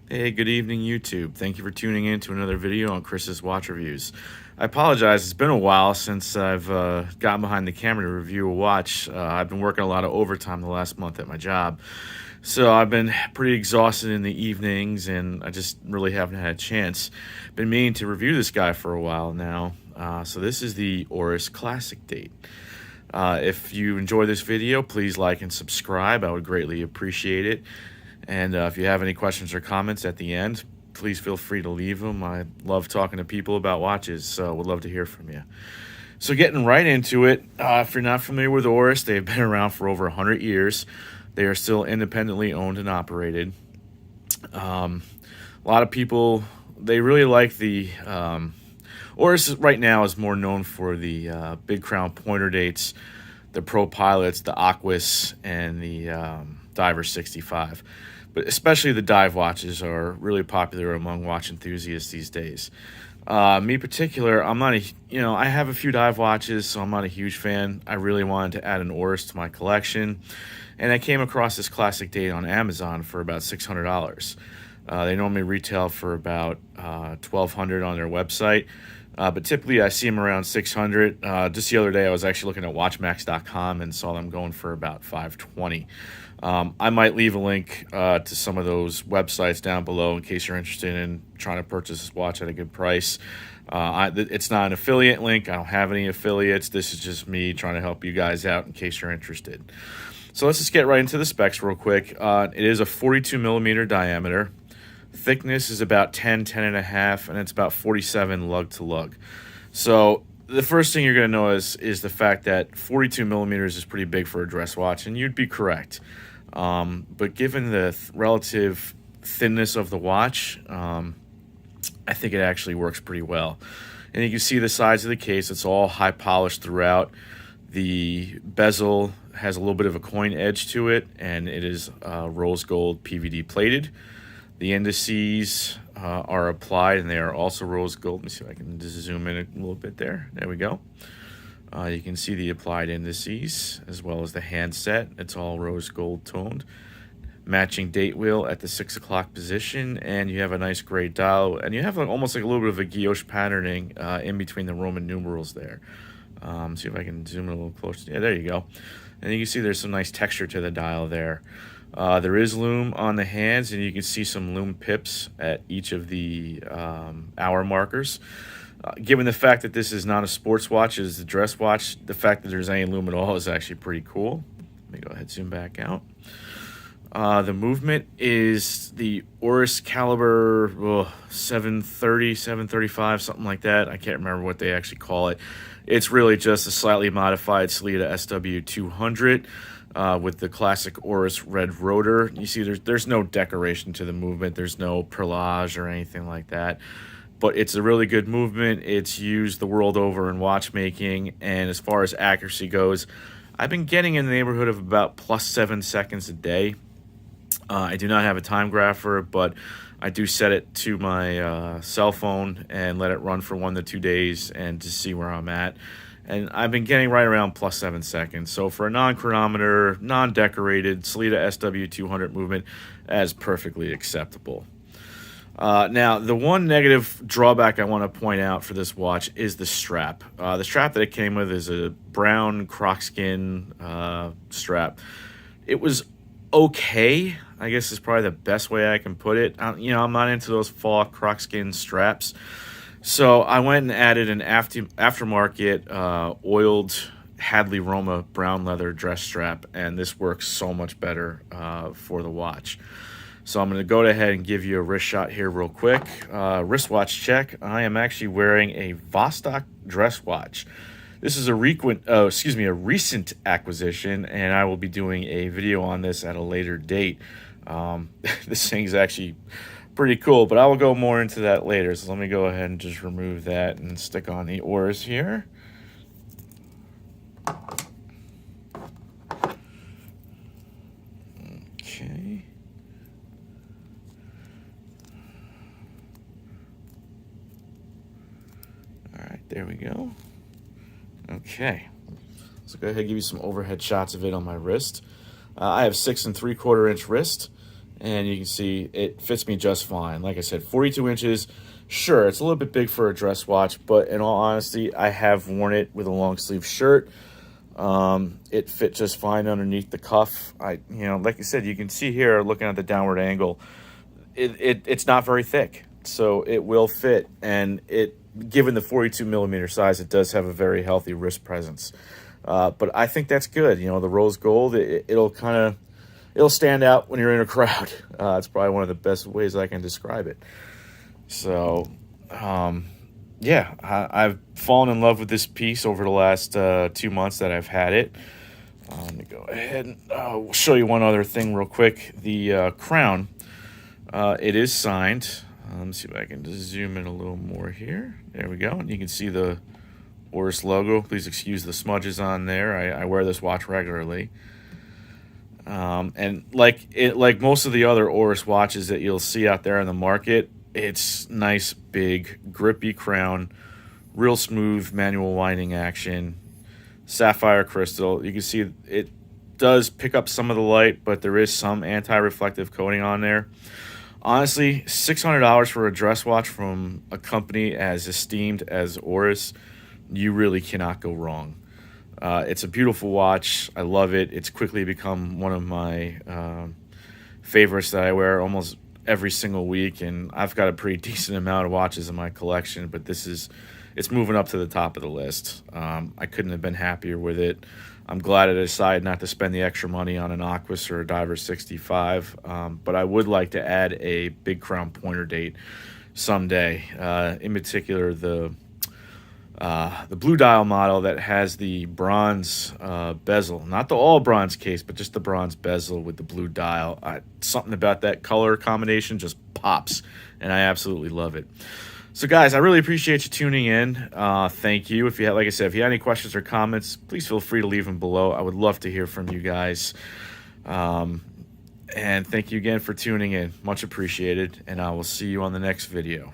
Hey, good evening, YouTube. Thank you for tuning in to another video on Chris's Watch Reviews. I apologize, it's been a while since I've gotten behind the camera to review a watch. I've been working a lot of overtime the last month at my job, so I've been pretty exhausted in the evenings, and I just really haven't had a chance. Been meaning to review this guy for a while now. So this is the Oris Classic Date. If you enjoy this video, please like and subscribe. I would greatly appreciate it. And if you have any questions or comments at the end, please feel free to leave them. I love talking to people about watches, so would love to hear from you. So getting right into it, if you're not familiar with Oris, they've been around for over 100 years. They are still independently owned and operated. A lot of people, they really like the... Oris right now is more known for the Big Crown pointer dates, the Pro Pilots, the Aquas, and the Diver 65. But especially the dive watches are really popular among watch enthusiasts these days. Me particular, I'm not I have a few dive watches, so I'm not a huge fan. I really wanted to add an Oris to my collection, and I came across this Classic Date on Amazon for about $600. They normally retail for about $1,200 on their website. But typically I see them around $600. Just the other day I was actually looking at watchmax.com and saw them going for about $520. I might leave a link to some of those websites down below in case you're interested in trying to purchase this watch at a good price. It's not an affiliate link. I don't have any affiliates. This is just me trying to help you guys out in case you're interested. So let's just get right into the specs real quick. It is a 42 millimeter diameter. Thickness is about 10 and a half, and it's about 47 lug to lug. So the first thing you're going to notice is the fact that 42 millimeters is pretty big for a dress watch, and you'd be correct. But given the relative thinness of the watch, I think it actually works pretty well. And you can see the sides of the case. It's all high polished throughout. The bezel has a little bit of a coin edge to it, and it is rose gold PVD plated. The indices are applied, and they are also rose gold. Let me see if I can just zoom in a little bit there. There we go. You can see the applied indices as well as the handset. It's all rose gold toned. Matching date wheel at the 6 o'clock position, and you have a nice gray dial, and you have almost like a little bit of a guilloche patterning in between the Roman numerals there. See if I can zoom in a little closer. Yeah, there you go. And you can see there's some nice texture to the dial there. There is lume on the hands, and you can see some lume pips at each of the hour markers. Given the fact that this is not a sports watch, it is a dress watch, the fact that there's any lume at all is actually pretty cool. Let me go ahead and zoom back out. The movement is the Oris caliber 730, 735, something like that. I can't remember what they actually call it. It's really just a slightly modified Sellita SW200 with the classic Oris red rotor. You see there's no decoration to the movement. There's no perlage or anything like that. But it's a really good movement. It's used the world over in watchmaking, and as far as accuracy goes, I've been getting in the neighborhood of about plus 7 seconds a day. I do not have a time graph for it, but I do set it to my cell phone and let it run for 1 to 2 days and to see where I'm at. And I've been getting right around plus 7 seconds. So for a non-chronometer, non-decorated Sellita SW200 movement, that is perfectly acceptable. Now, the one negative drawback I want to point out for this watch is the strap. The strap that it came with is a brown crocskin strap. It was okay, I guess is probably the best way I can put it. I'm not into those fall crocskin straps. So I went and added an aftermarket oiled Hadley Roma brown leather dress strap, and this works so much better for the watch. So I'm going to go ahead and give you a wrist shot here real quick. Wristwatch check. I am actually wearing a Vostok dress watch. This is a recent acquisition, and I will be doing a video on this at a later date. This thing's actually pretty cool, but I will go more into that later. So let me go ahead and just remove that and stick on the Oris here. Okay. All right, there we go. Okay. So go ahead and give you some overhead shots of it on my wrist. I have 6 3/4 inch wrist. and you can see it fits me just fine. Like I said, 42 inches. Sure, it's a little bit big for a dress watch, but in all honesty, I have worn it with a long sleeve shirt. It fit just fine underneath the cuff. Like I said, you can see here, looking at the downward angle, it's not very thick, so it will fit. And given the 42 millimeter size, it does have a very healthy wrist presence. But I think that's good. The rose gold, it'll stand out when you're in a crowd. It's probably one of the best ways I can describe it. So, yeah, I've fallen in love with this piece over the last 2 months that I've had it. Let me go ahead and show you one other thing real quick. The crown, it is signed. Let me see if I can just zoom in a little more here. There we go. And you can see the Oris logo. Please excuse the smudges on there. I wear this watch regularly. And like most of the other Oris watches that you'll see out there in the market, it's nice, big, grippy crown, real smooth manual winding action, sapphire crystal. You can see it does pick up some of the light, but there is some anti-reflective coating on there. Honestly, $600 for a dress watch from a company as esteemed as Oris, you really cannot go wrong. It's a beautiful watch. I love it. It's quickly become one of my favorites that I wear almost every single week, and I've got a pretty decent amount of watches in my collection, but it's moving up to the top of the list. I couldn't have been happier with it. I'm glad I decided not to spend the extra money on an Aquis or a Diver 65, but I would like to add a big crown pointer date someday. In particular, the blue dial model that has the bronze bezel, not the all bronze case, but just the bronze bezel with the blue dial. Something about that color combination just pops, and I absolutely love it. So guys, I really appreciate you tuning in. Thank you. If you had, like I said, if you had any questions or comments, please feel free to leave them below. I would love to hear from you guys. And thank you again for tuning in. Much appreciated, and I will see you on the next video.